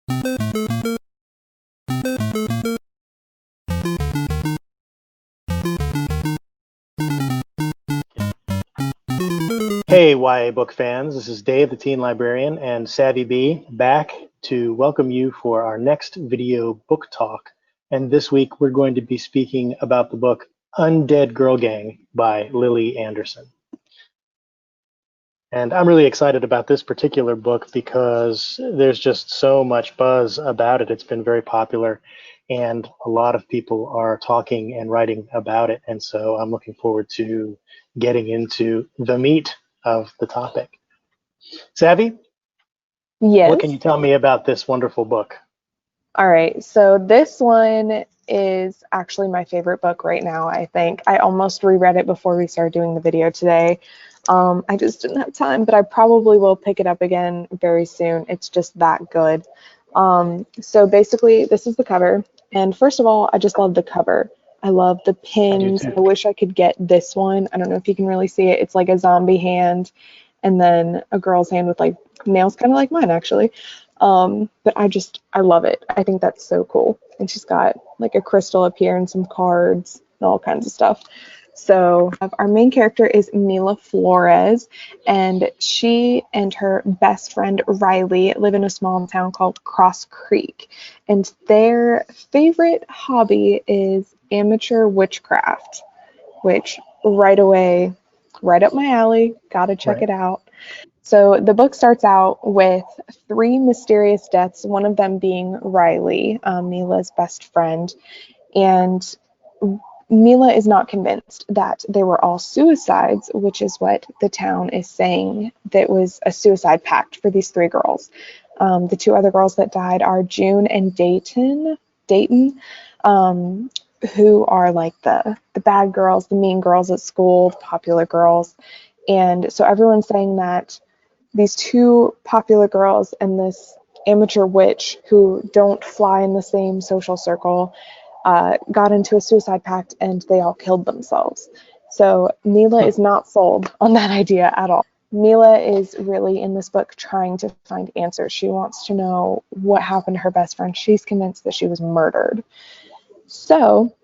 Hey, YA book fans, this is Dave, the Teen Librarian, and Savvy B, back to welcome you for our next video book talk. And this week we're going to be speaking about the book Undead Girl Gang by Lily Anderson. And I'm really excited about this particular book because there's just so much buzz about it. It's been very popular, and a lot of people are talking and writing about it. And so I'm looking forward to getting into the meat of the topic. Savvy? Yes. What can you tell me about this wonderful book? All right. So this one is actually my favorite book right now, I think. I almost reread it before we started doing the video today. I just didn't have time, but I probably will pick it up again very soon. It's just that good. So basically, this is the cover. And first of all, I just love the cover. I love the pins. I wish I could get this one. I don't know if you can really see it. It's like a zombie hand and then a girl's hand with like nails, kind of like mine actually. But I love it. I think that's so cool. And she's got like a crystal up here and some cards and all kinds of stuff. So our main character is Mila Flores, and she and her best friend Riley live in a small town called Cross Creek. And their favorite hobby is amateur witchcraft, which right away, right up my alley, gotta check it out. So the book starts out with 3 mysterious deaths, one of them being Riley, Mila's best friend. And Mila is not convinced that they were all suicides, which is what the town is saying. That was a suicide pact for these 3 girls. The 2 other girls that died are June and Dayton, who are like the bad girls, the mean girls at school, the popular girls. And so everyone's saying that these 2 popular girls and this amateur witch who don't fly in the same social circle got into a suicide pact and they all killed themselves. So Mila is not sold on that idea at all. Mila is really in this book trying to find answers. She wants to know what happened to her best friend. She's convinced that she was murdered. So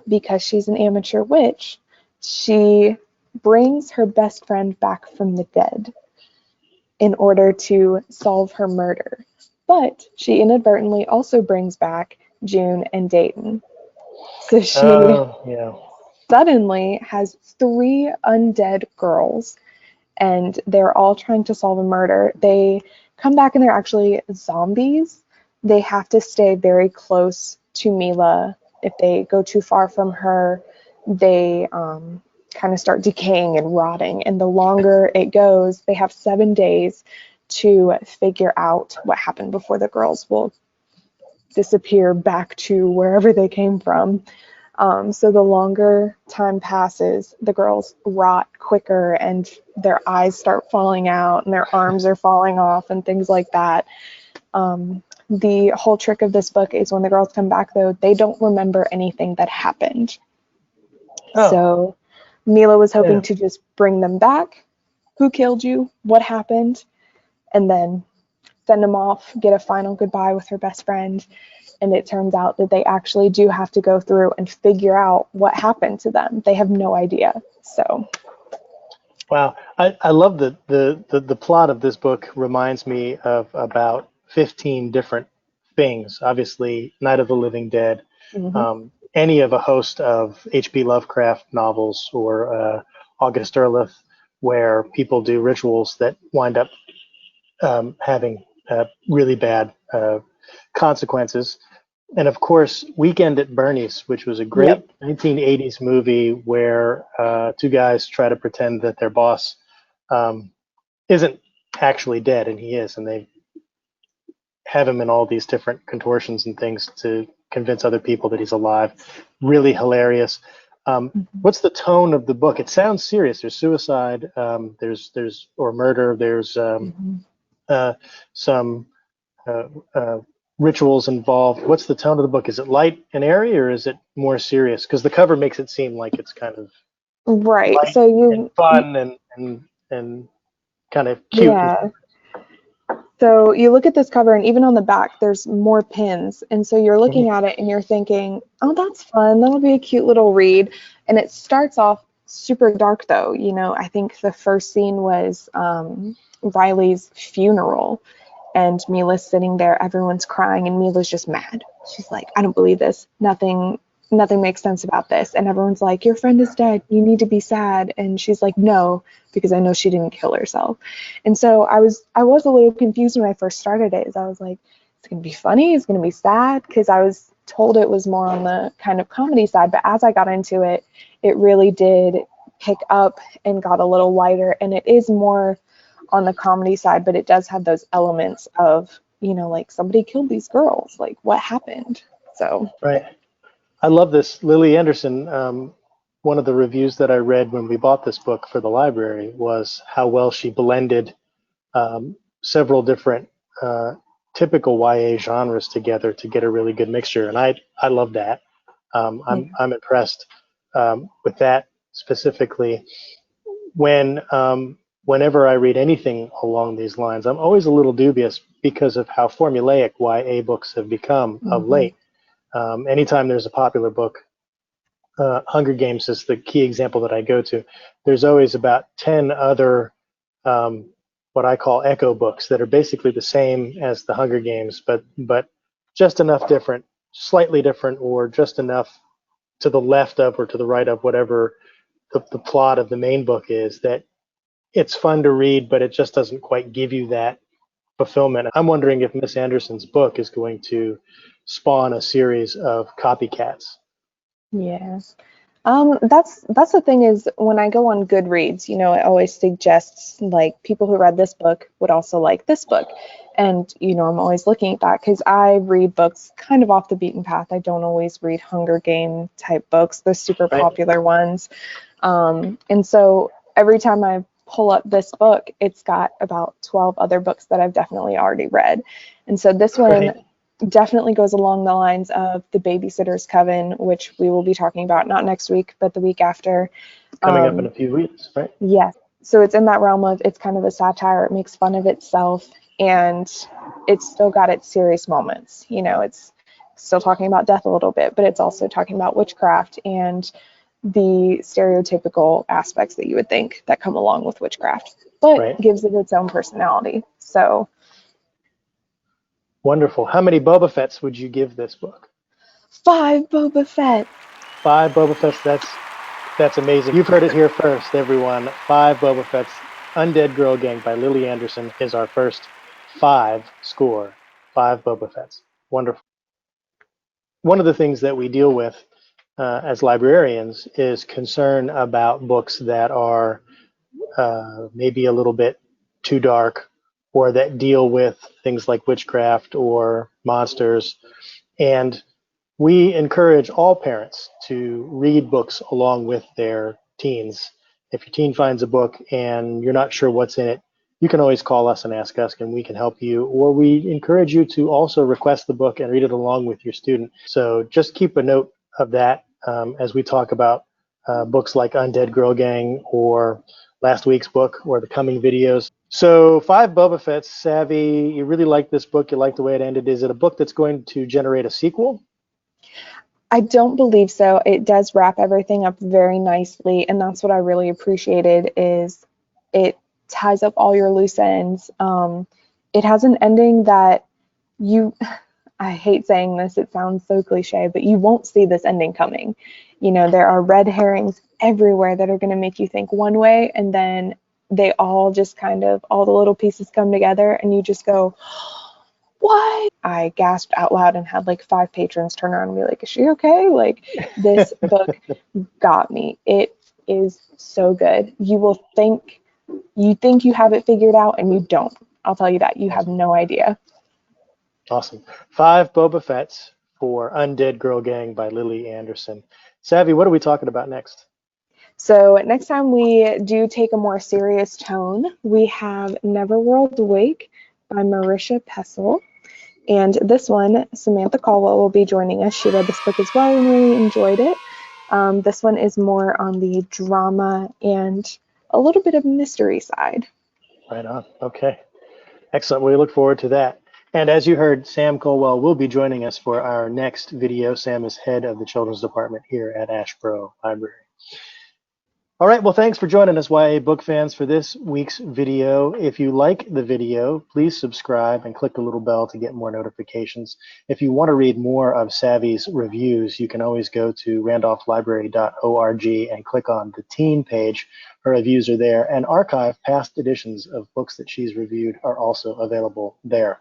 because she's an amateur witch, she brings her best friend back from the dead in order to solve her murder. But she inadvertently also brings back June and Dayton. So she suddenly has 3 undead girls, and they're all trying to solve a murder. They come back and they're actually zombies. They have to stay very close to Mila. If they go too far from her, they kind of start decaying and rotting. And the longer it goes, they have 7 days to figure out what happened before the girls will disappear back to wherever they came from. So the longer time passes, the girls rot quicker and their eyes start falling out and their arms are falling off and things like that. The whole trick of this book is when the girls come back, though, they don't remember anything that happened. So Mila was hoping to just bring them back. Who killed you? What happened? And then send them off, get a final goodbye with her best friend. And it turns out that they actually do have to go through and figure out what happened to them. They have no idea. So, wow, I love the plot of this book. Reminds me of about 15 different things. Obviously, Night of the Living Dead, any of a host of H.P. Lovecraft novels or August Derleth, where people do rituals that wind up having really bad consequences. And of course, Weekend at Bernie's, which was a great 1980s movie where 2 guys try to pretend that their boss isn't actually dead, and he is, and they have him in all these different contortions and things to convince other people that he's alive. Really hilarious. What's the tone of the book? It sounds serious. There's suicide, there's or murder, there's some rituals involved. What's the tone of the book? Is it light and airy, or is it more serious? Because the cover makes it seem like it's kind of right. So and fun and kind of cute. Yeah. So you look at this cover, and even on the back, there's more pins. And so you're looking at it and you're thinking, oh, that's fun. That'll be a cute little read. And it starts off super dark, though. You know, I think the first scene was Riley's funeral, and Mila's sitting there. Everyone's crying, and Mila's just mad. She's like, I don't believe this. Nothing makes sense about this. And everyone's like, your friend is dead. You need to be sad. And she's like, no, because I know she didn't kill herself. And so I was a little confused when I first started it. As I was like, it's going to be funny. It's going to be sad, because I was told it was more on the kind of comedy side. But as I got into it, it really did pick up and got a little lighter. And it is more on the comedy side, but it does have those elements of, you know, like somebody killed these girls. Like, what happened? So. Right. I love this. Lily Anderson, one of the reviews that I read when we bought this book for the library was how well she blended several different typical YA genres together to get a really good mixture. And I love that. I'm impressed with that specifically. Whenever I read anything along these lines, I'm always a little dubious because of how formulaic YA books have become of late. Anytime there's a popular book, Hunger Games is the key example that I go to. There's always about 10 other what I call echo books that are basically the same as the Hunger Games, but just enough different, slightly different, or just enough to the left of or to the right of whatever the plot of the main book is, that it's fun to read, but it just doesn't quite give you that fulfillment. I'm wondering if Miss Anderson's book is going to spawn a series of copycats. Yeah. That's the thing, is when I go on Goodreads, you know, it always suggests like people who read this book would also like this book. And, you know, I'm always looking at that because I read books kind of off the beaten path. I don't always read Hunger Game type books, the super popular ones. And so every time I pull up this book, it's got about 12 other books that I've definitely already read. And so this one definitely goes along the lines of The Babysitter's Coven, which we will be talking about not next week, but the week after. Coming up in a few weeks, right? Yes. So it's in that realm of, it's kind of a satire. It makes fun of itself, and it's still got its serious moments. You know, it's still talking about death a little bit, but it's also talking about witchcraft and the stereotypical aspects that you would think that come along with witchcraft, but gives it its own personality. So. Wonderful. How many Boba Fetts would you give this book? 5 Boba Fett. 5 Boba Fetts. That's amazing. You've heard it here first, everyone. 5 Boba Fetts. Undead Girl Gang by Lily Anderson is our first 5 score. 5 Boba Fetts. Wonderful. One of the things that we deal with as librarians is concern about books that are maybe a little bit too dark, or that deal with things like witchcraft or monsters. And we encourage all parents to read books along with their teens. If your teen finds a book and you're not sure what's in it, you can always call us and ask us, and we can help you. Or we encourage you to also request the book and read it along with your student. So just keep a note of that as we talk about books like Undead Girl Gang or last week's book or the coming videos. So 5 Boba Fetts. Savvy, you really like this book. You like the way it ended. Is it a book that's going to generate a sequel? I don't believe so. It does wrap everything up very nicely, and that's what I really appreciated, is it ties up all your loose ends. It has an ending that I hate saying this, it sounds so cliche, but you won't see this ending coming. You know, there are red herrings everywhere that are going to make you think one way, and then they all just kind of, all the little pieces come together, and you just go, what? I gasped out loud and had like 5 patrons turn around and be like, is she okay? Like, this book got me. It is so good. You think you have it figured out, and you don't. I'll tell you that. You have no idea. Awesome. 5 Boba Fetts for Undead Girl Gang by Lily Anderson. Savvy, what are we talking about next? So next time we do take a more serious tone, we have Neverworld Awake by Marisha Pessel. And this one, Samantha Caldwell will be joining us. She read this book as well and really enjoyed it. This one is more on the drama and a little bit of mystery side. Right on. Okay. Excellent. We look forward to that. And as you heard, Sam Colwell will be joining us for our next video. Sam is head of the children's department here at Asheboro Library. All right, well, thanks for joining us, YA book fans, for this week's video. If you like the video, please subscribe and click the little bell to get more notifications. If you want to read more of Savvy's reviews, you can always go to randolphlibrary.org and click on the teen page. Her reviews are there, and archive past editions of books that she's reviewed are also available there.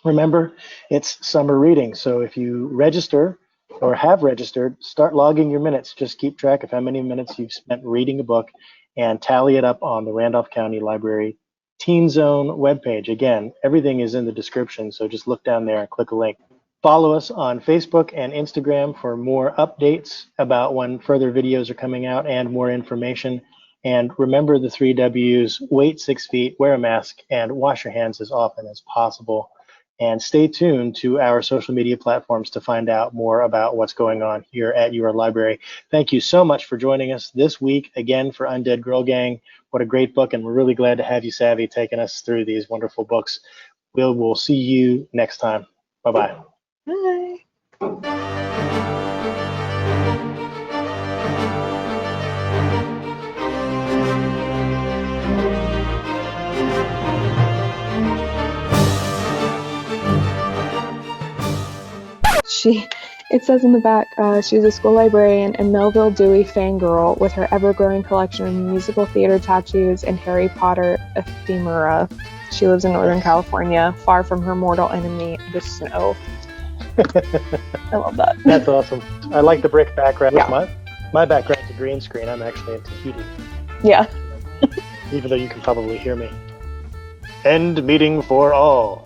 Remember, it's summer reading, so if you register or have registered, start logging your minutes. Just keep track of how many minutes you've spent reading a book and tally it up on the Randolph County Library TeenZone webpage. Again, everything is in the description, so just look down there and click a link. Follow us on Facebook and Instagram for more updates about when further videos are coming out and more information. And remember the 3 W's: wait 6 feet, wear a mask, and wash your hands as often as possible. And stay tuned to our social media platforms to find out more about what's going on here at your library. Thank you so much for joining us this week again for Undead Girl Gang. What a great book, and we're really glad to have you, Savvy, taking us through these wonderful books. We'll see you next time. Bye-bye. Bye. It says in the back, she's a school librarian and Melville Dewey fangirl with her ever-growing collection of musical theater tattoos and Harry Potter ephemera. She lives in Northern California, far from her mortal enemy, the snow. I love that. That's awesome. I like the brick background. Yeah. My background's a green screen. I'm actually in Tahiti. Yeah. Even though you can probably hear me. End meeting for all.